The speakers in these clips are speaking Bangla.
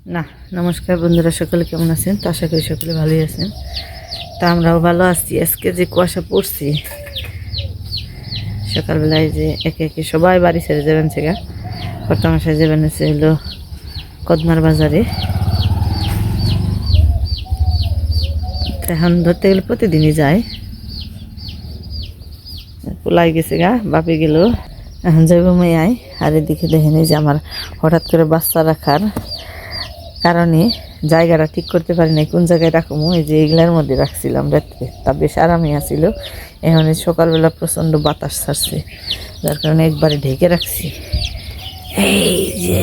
না। নমস্কার বন্ধুরা, সকলে কেমন আছেন? তো আশা করি সকলে ভালোই আছেন। তা আমরাও ভালো আছি। আজকে যে কুয়াশা পড়ছি সকালবেলায়, যে একে একে সবাই বাড়ি ছেড়ে যাবেন সেগা কর্তামশাই যাবেন হচ্ছে হলো কদমার বাজারে। এখন ধরতে গেলে প্রতিদিনই যায়, পোলাই গেছে গা, বাপে গেল, এখন যাইব মেয়াই। আর এদিকে দেখেন এই যে আমার হঠাৎ করে বাচ্চা রাখার কারণে জায়গাটা ঠিক করতে পারি নাই, কোন জায়গায় রাখবো। এই যে এগুলার মধ্যে রাখছিলাম রাত্রে, তা বেশ আরামে আসিল। এখন সকালবেলা প্রচণ্ড বাতাস ছাড়ছে, যার কারণে একবারে ঢেকে রাখছি। এই যে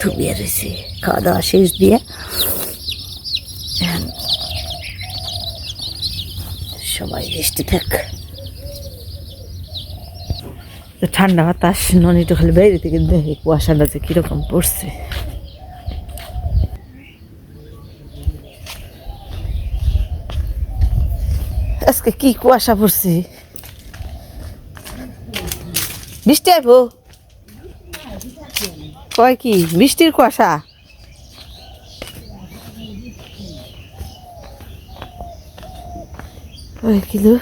থুবিয়ে রয়েছে খাওয়া দাওয়া শেষ দিয়ে, সবাই রেস্টে থাক। ঠান্ডা বাতাস ননিটা খালি বাইরে থেকে দেখে কুয়াশাটা যে কীরকম পড়ছে। আজকে কি কুয়াশা পড়ছে, বৃষ্টি আইব কয় কি? বৃষ্টির কুয়াশা। কিলো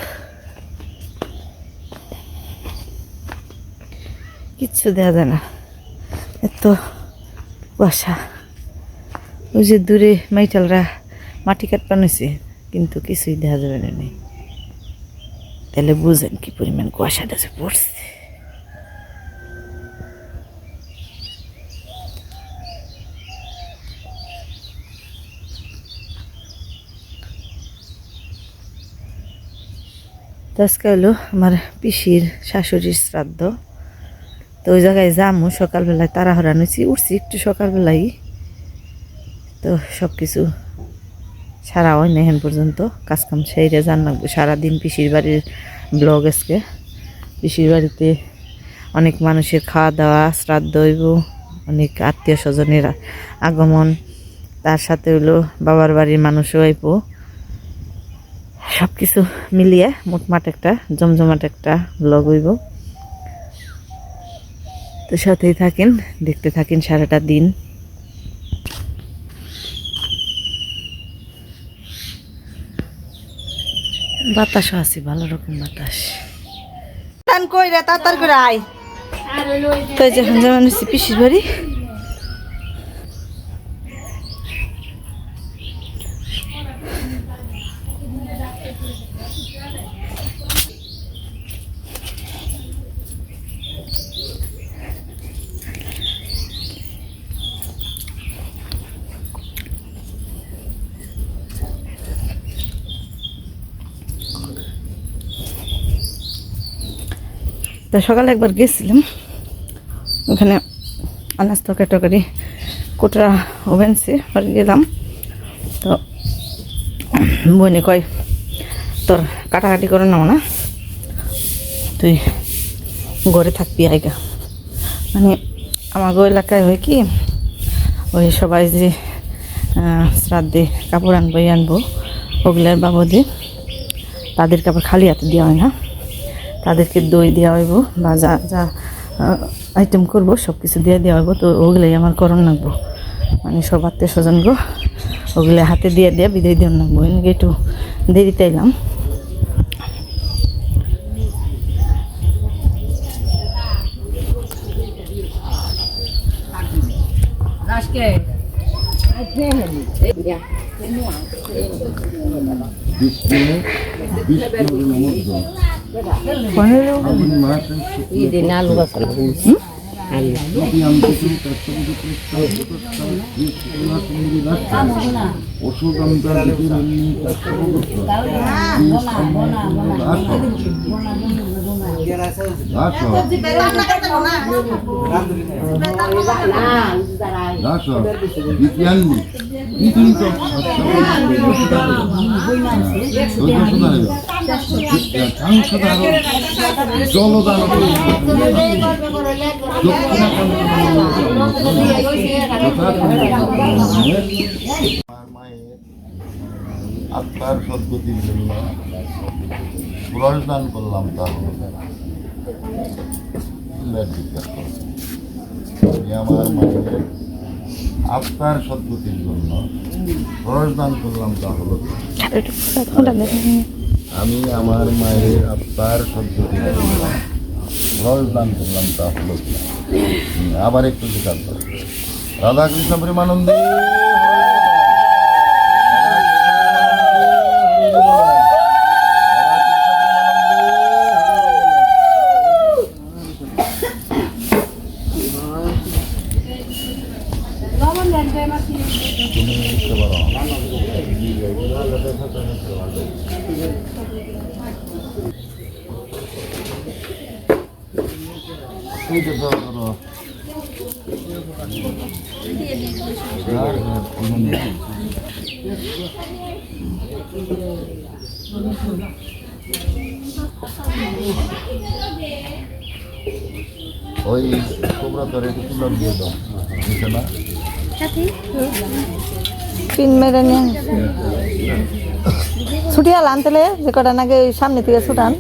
কিচ্ছু দেওয়া যায় না, এত কুয়াশা। ওই যে দূরে মাইটালরা মাটি কাটপা নিছে, কিন্তু কিছুই দেখা যাবে না। নেই তাহলে বুঝেন কি পরিমাণ কুয়াশাটা যে পড়ছে। আজকে হলো আমার পিসির শাশুড়ির শ্রাদ্ধ, তো ওই জায়গায় যামু। সকালবেলায় তাড়াহুড়া নিয়েছি, উঠছি একটু সকালবেলাই, তো সব কিছু সারা হয় না এখন পর্যন্ত। কাজকাম সেইরে জান লাগবে সারাদিন। পিসির বাড়ির ব্লগ আজকে, পিসির বাড়িতে অনেক মানুষের খাওয়া দাওয়া, শ্রাদ্ধ হইব, অনেক আত্মীয় স্বজনের আগমন, তার সাথে হইলো বাবার বাড়ির মানুষও আইব। সব কিছু মিলিয়ে মোটমাট একটা জমজমাট একটা ব্লগ হইব। তো সাথেই থাকেন, দেখতে থাকেন সারাটা দিন। বাতাসও আছে, ভালো রকম বাতাস। টান কই রে, তাড়াতাড়ি করে আয়। তো যখন যেমন পিসির বাড়ি, তো সকালে একবার গেছিলাম ওখানে আনাজ তরকারি কোটা ওভেনসে গেলাম। তো বইনে কয় তোর কাটাকাটি করে নাও না, তুই ঘরে থাকবি আইগা। মানে আমার গো এলাকায় হয় কি, ওই সবাই যে শ্রাদ্ধে কাপড় আনবো ওগুলার বাবদে তাদেরকে আবার খালি হাতে দেওয়া হয় না, তাদেরকে দই দেওয়া হইব বা যা যা আইটেম করবো সব কিছু দিয়ে দেওয়া হইব। তো ওগুলাই আমার করণ লাগবো, মানে সব আত্মীয় স্বজন গো ওগুলো হাতে দিয়ে বিদায় দেওয়ার লাগবো। এনেকে একটু দেরিতে এলাম। আত্মার সদ্গতির জন্য ব্রশ দান করলাম। তার জিজ্ঞাসা আমার মায়ের আত্মার সদ্গতির জন্য খরচ দান করলাম তা হলো কি? আমি আমার মায়ের আত্মার সদ্গতির জন্য খরচ দান করলাম তা হলো কি? আবার একটু স্বীকার করো। রাধাকৃষ্ণ প্রেমানন্দে তুমি বুঝতে পারো এই তো ধরো ওই তোমরা তো রেখে তুলে দিয়ে দাও বুঝছে না পিন মেরে নিয়ে ছুটিয়া আনতেলে যে কটা নাকি ওই সামনে থেকে ছুটান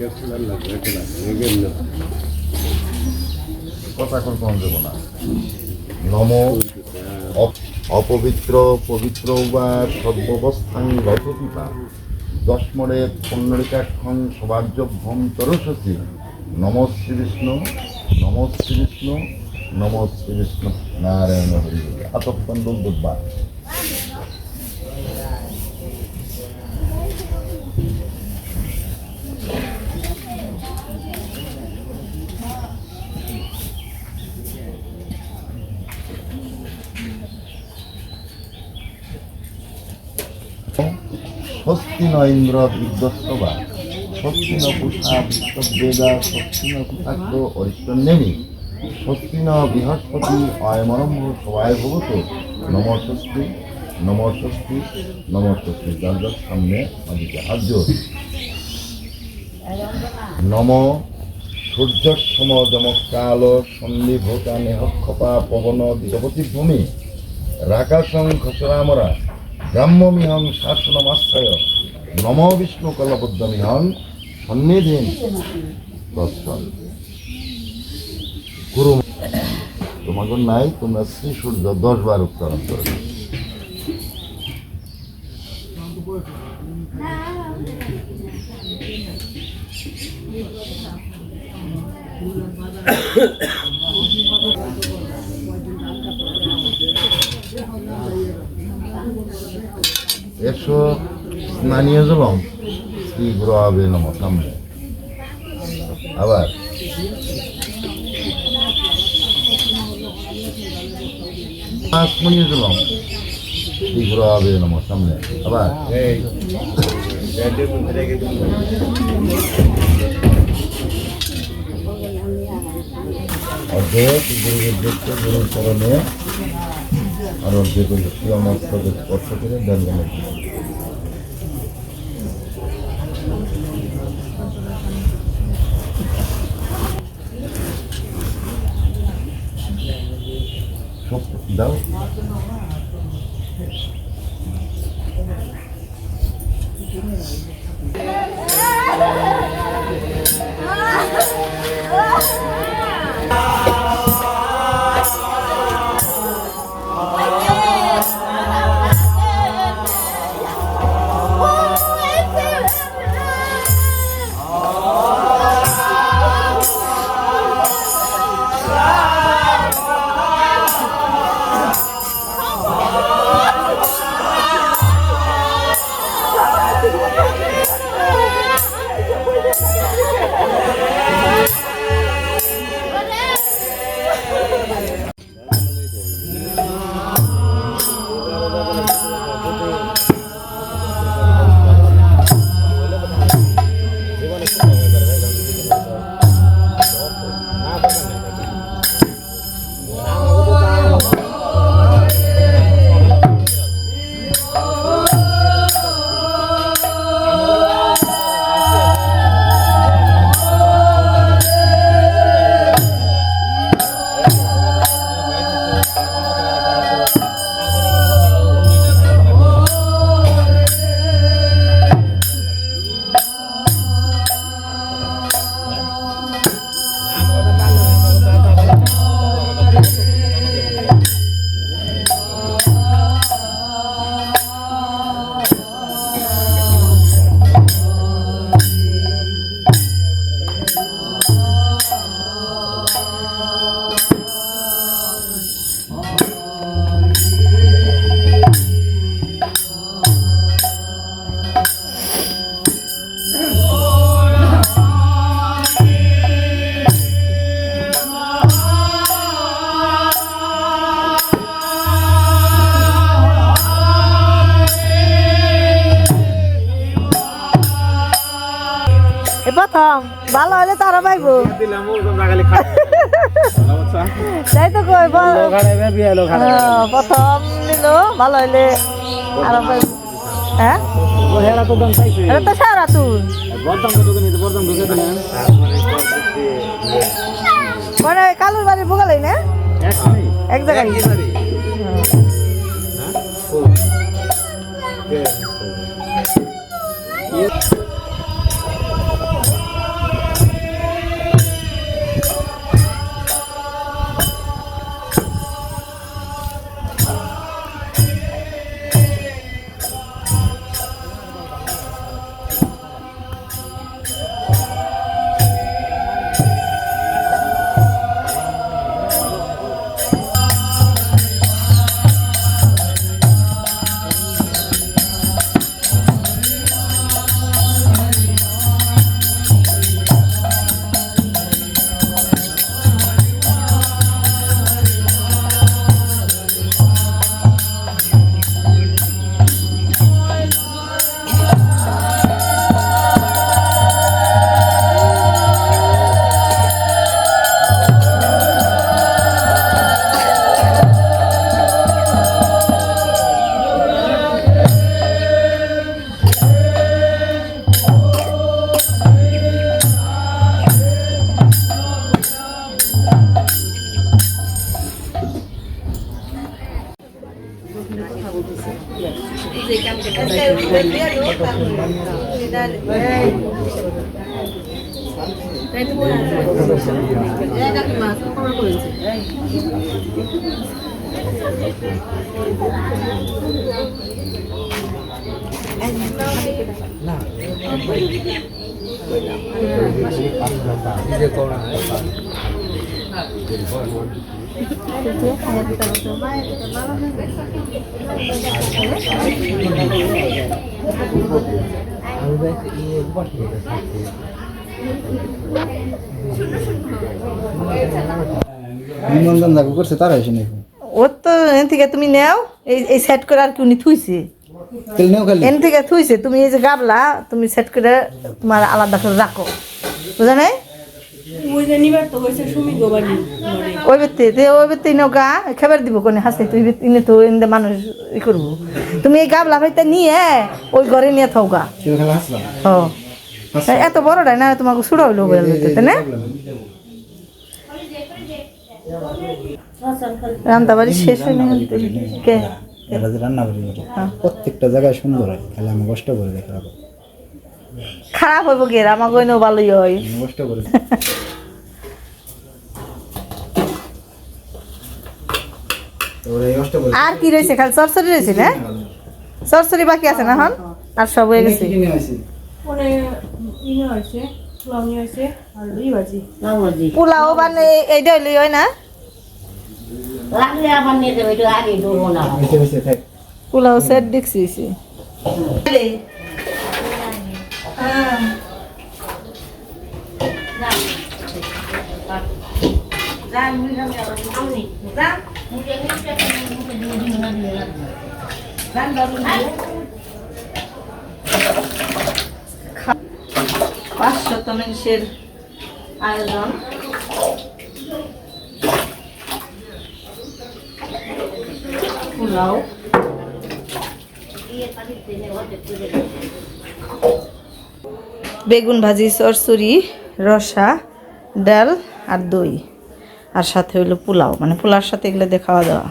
কথা করতে দেব না। নম অপবিত্র পবিত্র বা সর্ববস্থান রথপিতা দশমরে পণ্যরিকাক্ষণ সবার্যভ্যম তরসসি নম শ্রী বিষ্ণু নম শ্রী বিষ্ণু নম শ্রী বিষ্ণু নারায়ণ হরি আতপন্ড বুধবার স্বস্তি ন ইন্দ্র বিদ্যস্তবা স্বস্তি ন পুষা বিশ্ববেদা স্বস্তি ন কুতাক্র অরিষ্টন্যেমি স্বস্তি ন বৃহস্পতি অয়মরম্ভ সবাই ভগত নমঃ স্বস্তি নমঃ স্বস্তি নমঃ স্বস্তি। যার যার সামনে আমাদেরকে হাত জোর নম সূর্যসম যমকাল সন্ধিভূতা নেহক্ষপা পবন দিগপতি ভূমি রাকাশং খসরামরা ব্রাহ্মমিহং শাসনমাশ্রয় নম বিষ্ণু কলবদ্ধমিহং সন্নিধিন দর্শন গুরু তোমাকে নাই তোমরা শ্রী সূর্য 10 বার উচ্চারণ করো। এসো স্নানীয় জলম শ্রী গুরু আবে নম সামনে আবার স্মরণীয় জলম শ্রী গুরু আবে নম সামনে আবার অর্ধেক গুরুর চরণে আর অর্ধেক মস্তকে স্পর্শ করে দেন সব দাও প্রথম ভালো হলে তো আরো পাইবো তাই তো কই প্রথম নিল ভালো হলে আরো পাইবো হ্যাঁ এটা তো সারা তুই মানে কালুর বাড়ির বোগালাই না এক জায়গায় নিমন্ত্রণ দাবি করছে তারা এসে নেই ওর তো এন থেকে তুমি নেও এই সেট করে আর কি উনি থুইছে তেল নেও খালি এন থেকে থুইছে তুমি এই যে গাবলা তুমি সেট করে তোমার আলাদা করে রাখো বুঝা নাই ওই ব্যক্তি নেও গা খাবার দিব কোনে হাসে তুই ইনে তো এনে মানুষ ই করবো তুমি এই গাবলা ভাইটা নিয়ে ওই ঘরে নিয়ে থাও গা খেলা হাসলাম ও এত বড়টাই না তোমাকে সুড়া হইলো তাই না রান্না বাড়ি শেষ হয়নি কে এরা যে রান্না বাড়ি করে প্রত্যেকটা জায়গায় সুন্দর হয় খালি আমি কষ্ট করে দেখে রাখো খারাপ হইব কে আমার গইনও ভালোই হয় আমি কষ্ট করে তোরে কষ্ট করে আর কি রয়েছে খালি সরসরি রয়েছে না সরসরি বাকি আছে না হন আর সব হয়ে গেছে কিনে আইছি পোলাও মানে এইটা হইলে হয় না বেঁচে বেঁচে থাক পোলাও সেট দেখছি মানুষের আয়োজন পোলাও বেগুন ভাজি চরচুরি রসা ডাল আর দই আর সাথে হইলো পোলাও মানে পোলাওর সাথে এগুলো দিয়ে খাওয়া দাওয়া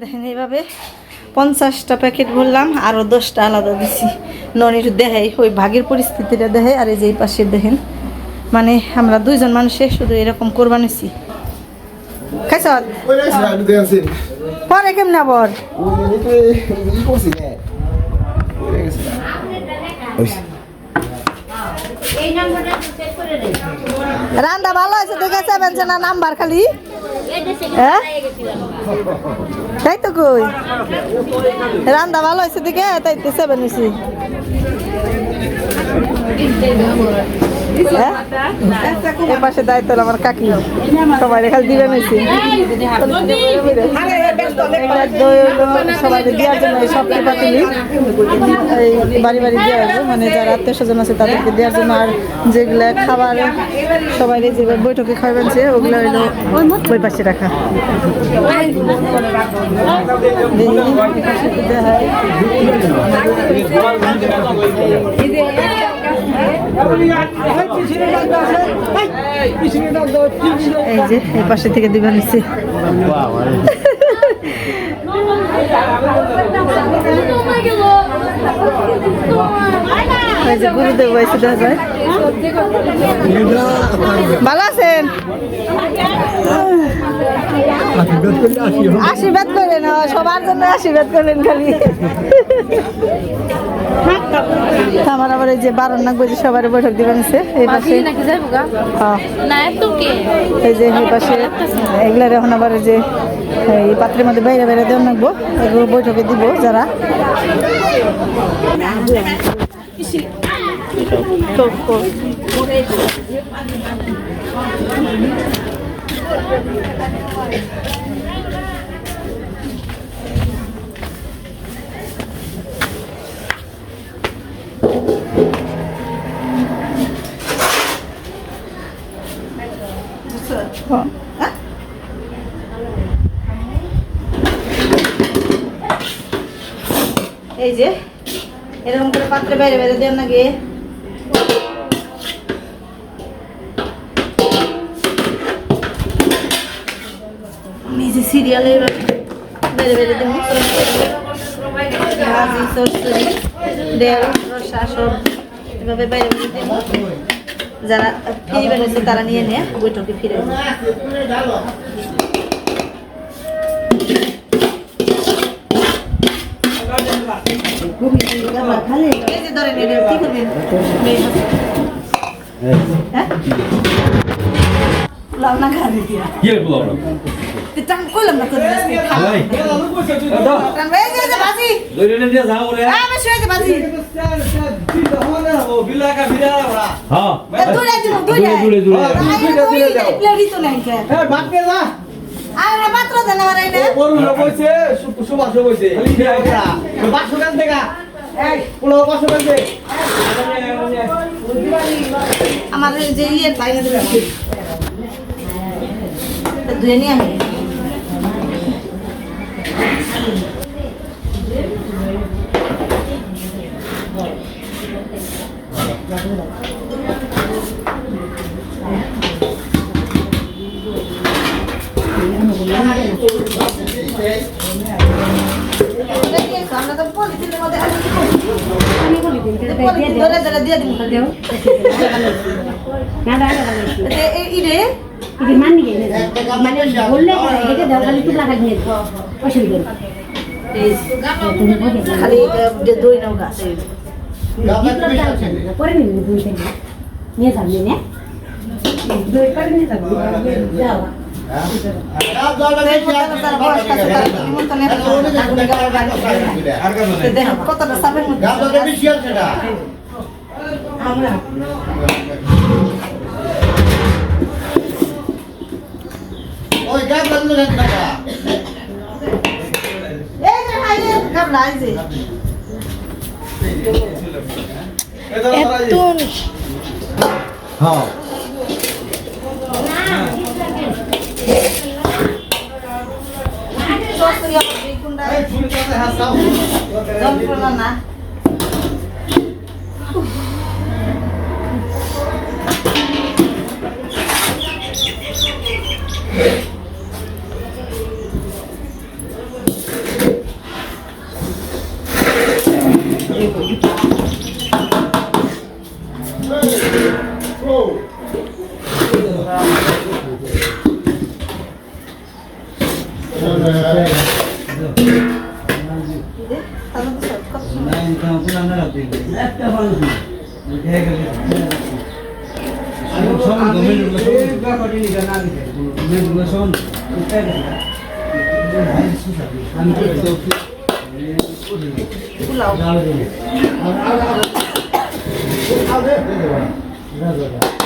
দেখেন এইভাবে 50টা প্যাকেট ভরলাম আরও 10টা আলাদা দিছি ননির দেখাই ওই ভাগের পরিস্থিতিটা দেখে আর এই যে এই পাশে দেখেন মানে আমরা দুইজন মানুষে শুধু এরকম কোরবানিছি খাইছ পরে কেমন আবার রান্না ভালো আছে দেখেছে বেঞ্চে না নাম্বার খালি হ্যাঁ তাই তো কই রান্না ভালো আছে দেখে তাই তো 7 নিছি এ পাশে দায়িত্ব হলো আমার কাকি, সবাই খালি দিবেন হয়েছে সবাই দেওয়ার জন্য এই সবটি পাতিলি এই বাড়ি বাড়ি দেওয়া হবে, মানে যারা আত্মীয় স্বজন আছে তাদেরকে দেওয়ার জন্য। আর যেগুলা খাবার সবাই যে বৈঠকে খাওয়াবেন সে ওগুলো হলো ওই পাশে রাখা। এই যে এই পাশে থেকে দিবেন নিচ্ছে গুরুদেব বয়সে দেখা যায়। ভালো আছেন? আশীর্বাদ করেন, সবার জন্য আশীর্বাদ করেন খালি। আমার আবার এই যে বারণ না বুঝে সবার বৈঠক দিবেন এই পাশে, এই যে এই পাশে এগুলার এখন আবার যে এই পাত্রের মধ্যে বাইরে বাইরে দেওয়া রাখবো, এগুলো বৈঠকে দিব যারা। এই যে এরকম করে পাত্রে বাইরে বাইরে দেন নাকি, আমি যে সিরিয়ালে বাইরে বাইরে দেবো ভাজি সরসরি দেল রসা সব এভাবে বাইরে বাইরে দেবো। যারা ফিরে বেড়েছে তারা নিয়ে নিয়ে বৈঠকে ফিরে আমার যে ইয়ে বাইরে ধুয়ে নিয়ে আসে আমরা তো পলিথিনের মধ্যে ধরে ধরে দিয়ে দিব ইরে মানে বললে খালি টুকরা খালি অসুবিধা খালি দই নাও গাছ পরে নিয়ে যাবি না দই করে নিয়ে যাবো কতটা সাবের আমরা ওই গাছ লাগলো না টাকা এই যে হাইলে গাবলা এই যে এতুন হ্যাঁ সসরিয়া বিকুন্ডা এই ফুল কাছে হাসাও যন্ত্রণা না এই যে বাবা,